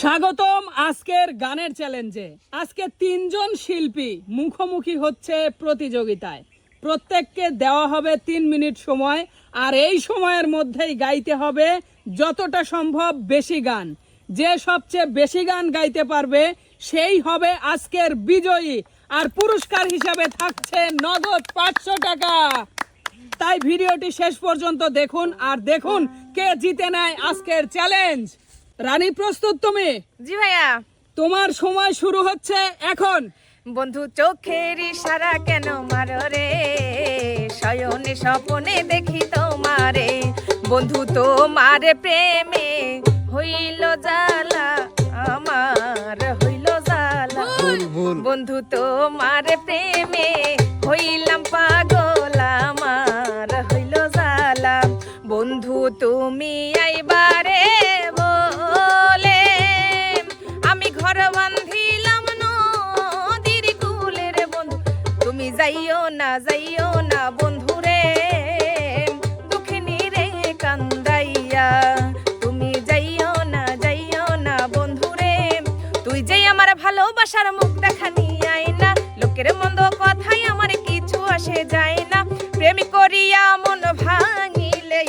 স্বাগতম আজকের গানের চ্যালেঞ্জে। আজকে তিনজন শিল্পী মুখোমুখি হচ্ছে প্রতিযোগিতায়। প্রত্যেককে দেওয়া হবে 3 মিনিট সময়, আর এই সময়ের মধ্যেই গাইতে হবে যতটা সম্ভব বেশি গান। যে সবচেয়ে বেশি গান গাইতে পারবে সেই হবে আজকের বিজয়ী, আর পুরস্কার হিসাবে থাকছে নগদ 500 টাকা। তাই ভিডিওটি শেষ পর্যন্ত দেখুন, আর দেখুন কে জিতে নেয় আজকের চ্যালেঞ্জ। রানী, প্রস্তুত তুমি? জি ভাইয়া। তোমার সময় শুরু হচ্ছে এখন। বন্ধু চোখের ইশারা কেন মারো রে, শয়নে স্বপনে দেখি তোমারে। বন্ধু তোমার প্রেমে হইল জালা, আমার হইল জালা। বন্ধু তোমার প্রেমে হইলাম পাগল, আমার হইল জালা। বন্ধু তুমি আইবারে বলে আমি ঘর বান্ধিলাম নদীর কুলের। বন্ধু তুমি যাইও না বন্ধু রে, দুঃখিনী রে কান্দাইয়া। তুমি যাইও না বন্ধু রে, তুই যেই আমার ভালোবাসার মুখ দেখা নিয়ে আয় না। লোকের মন্দ কথাই আমার কিছু আসে যায় না, প্রেম করিয়া মন ভাঙিলে,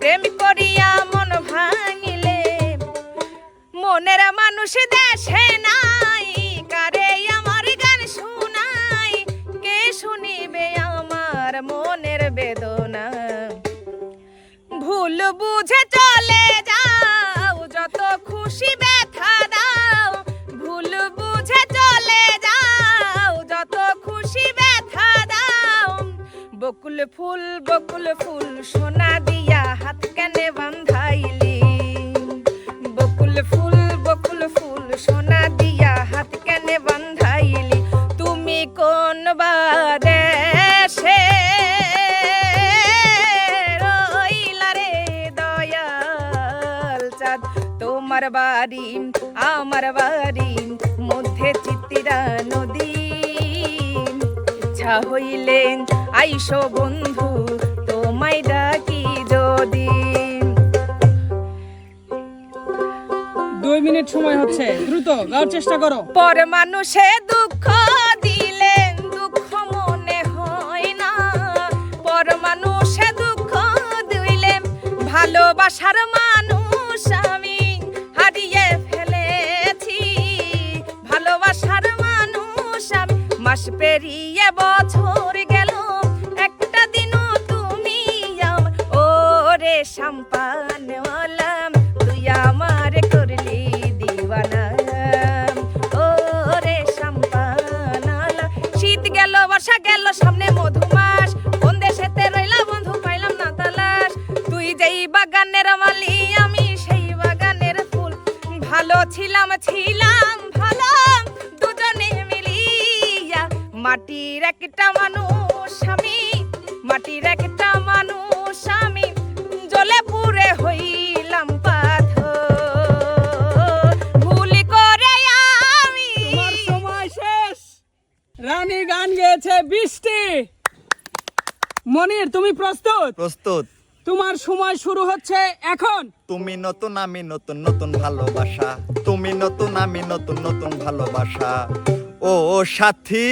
প্রেম করিয়া মন ভাঙিলে, মনের মানুষ দেশে নাই, কারে আমার গান শুনাই, কে শুনিবে আমার মনের বেদনা। ভুল বুঝে চলে যাও, যত খুশি ব্যথা দাও। ভুল বুঝে চলে যাও, যত খুশি ব্যথা দাও। বকুল ফুল সোনা দিয়া হাত কেনে বান্ধাইলি। বকুল ফুল সোনা দিয়া হাত কেনে বান্ধাইলি। তুমি কোন বাদেশে রইলা রে দয়াল চাঁদ। তোমার বাড়ি আমার বাড়ি মধ্যে চিত্রা নদী। ইচ্ছা হইলে আইসো বন্ধু তোমায় ডাকি যদি। 2 মিনিট সময় হচ্ছে, দ্রুত গাওয়ার চেষ্টা করো। পর মানুষে দুঃখ দিলে দুঃখ মনে হয় না, পর মানুষে দুঃখ দিলে ভালোবাসার মানুষ আমি হারিয়ে ফেলেছি। ভালোবাসার মানুষ আমি মাস পেরিয়ে বছর গেল, একটা দিনও তুমি আমার ওরে সম্পানওয়ালা, তুই আমার করলি দিওয়ানা। ওরে সম্পানওয়ালা, শীত গেল বর্ষা গেল সামনে মধুমাস, কোন দেশেতে রইলা বন্ধু পাইলাম না তালাশ। তুই যেই বাগানের মালি আমি সেই বাগানের ফুল, ভালো ছিলাম ভালো দুজনে মিলিয়া। মাটির একটা মানুষ আমি, মাটির একটা মানুষ আমি, জ্বলে পুড়ে হইলাম পাথর। ভুল করে আমি। তোমার সময় শেষ। রানী গান গেয়েছে বৃষ্টি। মনির, তুমি প্রস্তুত? প্রস্তুত। তোমার সময় শুরু হচ্ছে এখন। তুমি নতুন আমি নতুন, নতুন ভালোবাসা। তুমি নতুন আমি নতুন, নতুন ভালোবাসা। ও সাথী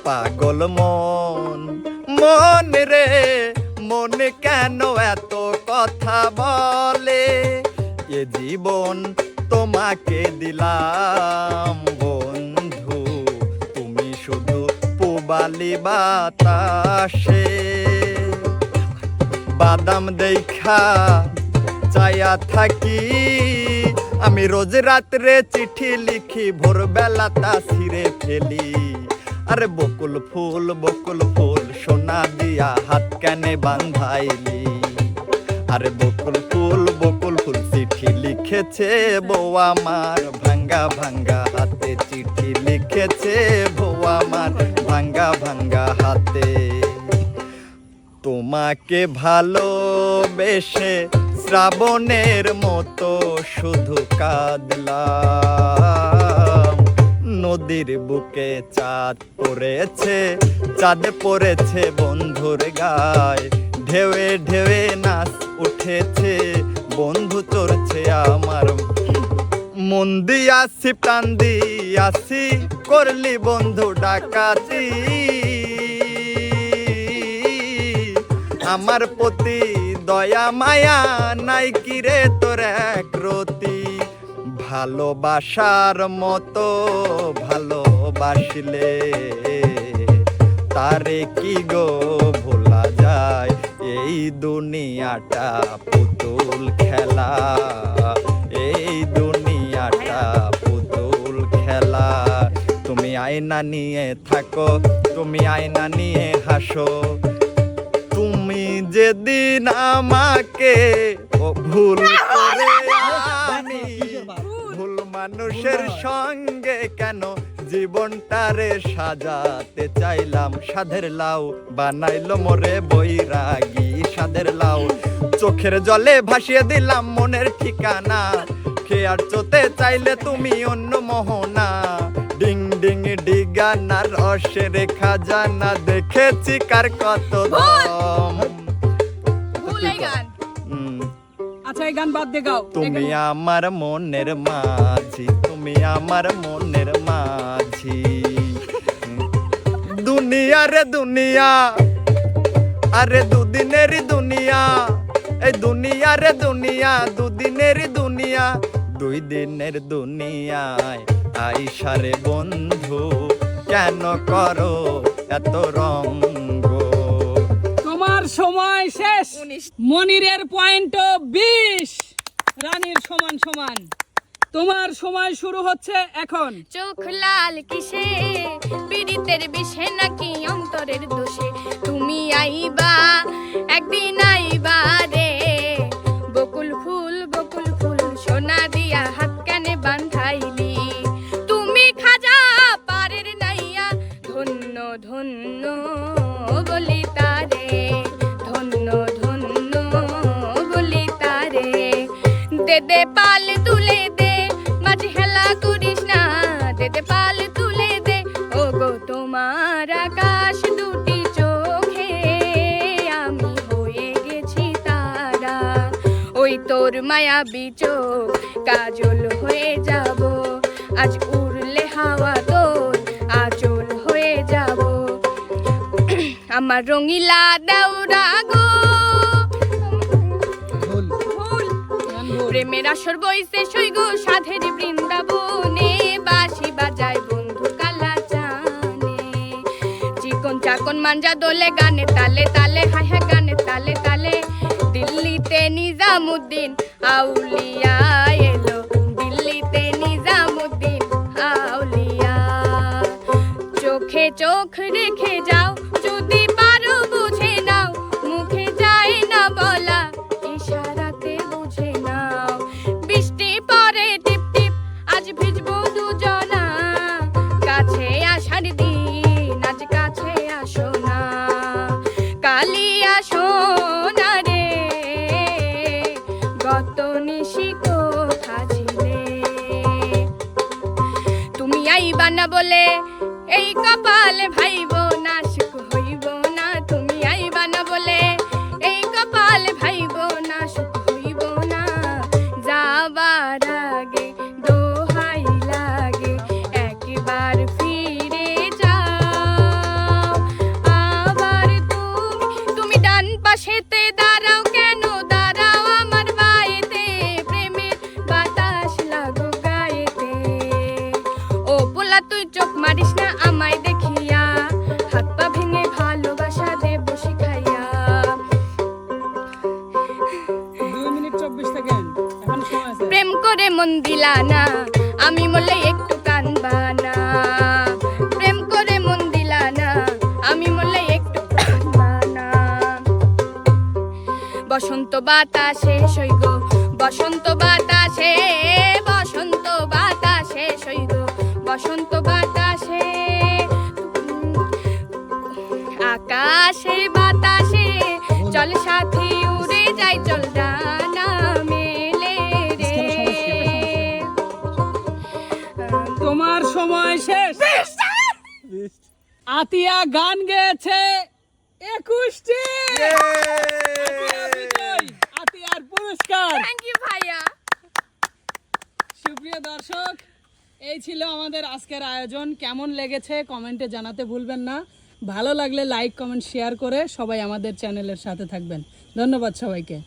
পাগল মন রে, মনে কেন এত কথা বলে? এ জীবন তোমাকে দিলাম বন্ধু, তুমি শুধু পুবালি বাতাসে। বাদাম দেখা চায়া থাকি আমি, রোজ রাত্রে চিঠি লিখি, ভোরবেলা তা ছিঁড়ে ফেলি। আরে বকুল ফুল সোনা দিয়া হাত কেনে বান্ধাইলি। আরে বকুল ফুল চিঠি লিখেছে বউ আমার, ভাঙ্গা ভাঙ্গা হাতে চিঠি লিখেছে বউ আমার, ভাঙ্গা ভাঙ্গা হাতে। তোমাকে ভালোবেসে শ্রাবণের মতো শুধু কাঁদলাম, নদীর বুকে চাঁদ পড়েছে, চাঁদ পড়েছে বন্ধুর গায়, ঢেউে ঢেউে নাচ উঠেছে, বন্ধু চড়ছে আমার। মন দিয়াছি প্রাণ দিয়াছি, করলি বন্ধু ডাকাতি, আমার প্রতি দয়া মায়া নাই কিরে তোর এক রতি। ভালোবাসার মতো ভালোবাসলে তারে কি গো ভোলা যায়, এই দুনিয়াটা পুতুল খেলা, এই দুনিয়াটা পুতুল খেলা। তুমি আয়না নিয়ে থাকো, তুমি আয়না নিয়ে হাসো, তুমি যেদিন আমাকে ভুল করে আনি, ভুল মানুষের সঙ্গে কেন জীবনটারে সাজাতে চাইলাম। সাধের লাউ বানাইলো মোরে বৈরাগী, সাধের লাউ চোখের জলে ভাসিয়ে দিলাম মনের ঠিকানা, খেয়ার চোতে চাইলে তুমি অন্য মোহনা। ডিং ডিং ডিগানা রসের খাজানা, দেখেছি কার কত দম। আচ্ছা এই গান বাদ দিয়ে গাও। তুমি আমার মনের মাঝি, তুমি আমার মনের মাঝি। দুনিয়া রে দুনিয়া, আরে দুদিনেরই দুনিয়া, এই দুনিয়া রে দুনিয়া, দুদিনেরই দুনিয়া, দুই দিনের দুনিয়ায় আইসারে বন্ধু, কেন করো এত রঙ্গ। তোমার সময় শেষ। মনিরের পয়েন্ট 20, রানীর সমান সমান। তোমার সময় শুরু হচ্ছে এখন। চোখ লাল কিসে, পীড়িতের বিষে নাকি অন্তরের দোষে, তুমি আইবা একদিন আইবা রে, বকুল ফুল সোনা দিয়া হাত কানে বান্ধাইলি, তুমি খাজা পারের নাইয়া, ধন্য ধন্য বলি তারে, ধন্য ধন্য বলি তারে। দে দে পাল তুলে দে, মাঝে হেলা করিস না, দে দে পাল তুলে দে, ও গো তোমার আকাশ দুটি চোখে আমি হয়ে গেছি তারা, ওই তোর মায়াবী চোখ কাজল হয়ে যাব, আজ উড়লে হাওয়া তোর আঁচল হয়ে যাব। আমার রঙিলা দেওরা গো, প্রেমের আসর বইছে সৈগ সাধের বৃন্দাবনে, বাঁশি বাজায় বন্ধু কালা চানে, চিকন চাকন মাঞ্জা দোলে গানে তালে তালে, হায় হায় গানে তালে তালে। দিল্লিতে নিজামুদ্দিন আউলিয়া এলো, দিল্লিতে নিজামুদ্দিন আউলিয়া, চোখে চোখ রেখে যাও যদি পারো বুঝে নাও, মুখে যায় না বলা ইশারাতে বুঝে নাও। বৃষ্টি পরে টিপ টিপ, আজ ভিজবো দুজনা, কাছে আসার দিন আজ কাছে আসো না, কালি আসো না রে, গত নিশি কোথা ছিলে। তুমি আইবা না বলে এই কপালে ভাইব না, সুখ হইব না, তুমি আইবা না বলে এই কপালে ভাইব না, সুখ হইব না। যাবার আগে দোহাই লাগে একবার ফিরে যাও, আবার তুমি ডান পাশেতে দাঁড়াও, কেন দাঁড়াও আমার বায়েতে, প্রেমের বাতাস লাগো গায়েতে। ও পোলা তুই চোখ মারিস না আমায় দেখিয়া, হাত পা ভেঙে ভালোবাসা দেব শিখাইয়া। 2 মিনিট 24 সেকেন্ড এখন সময় আছে। প্রেম করে মন দিলা না, আমি মরলে একটু কানবা না, প্রেম করে মন দিলা না, আমি মরলে একটু কানবা না। বসন্ত বাতাসে সৈগ, বসন্ত বাতাসে, বসন্ত বাতাসে সৈগ, বসন্ত বাতাসে, আকাশে বাতাসে চল সাথী উড়ে যাই, চল ডানা মেলে রে। তোমার সময় শেষ। আতিয়া গান গেয়েছে 21টি। আতিয়া বিজয়ী, আতিয়ার পুরস্কার। থ্যাংক ইউ ভাইয়া। সুপ্রিয় দর্শক, এই ছিল আমাদের আজকের আয়োজন। কেমন লেগেছে কমেন্টে জানাতে ভুলবেন না। ভালো লাগলে লাইক কমেন্ট শেয়ার করে সবাই আমাদের চ্যানেলের সাথে থাকবেন। ধন্যবাদ সবাইকে।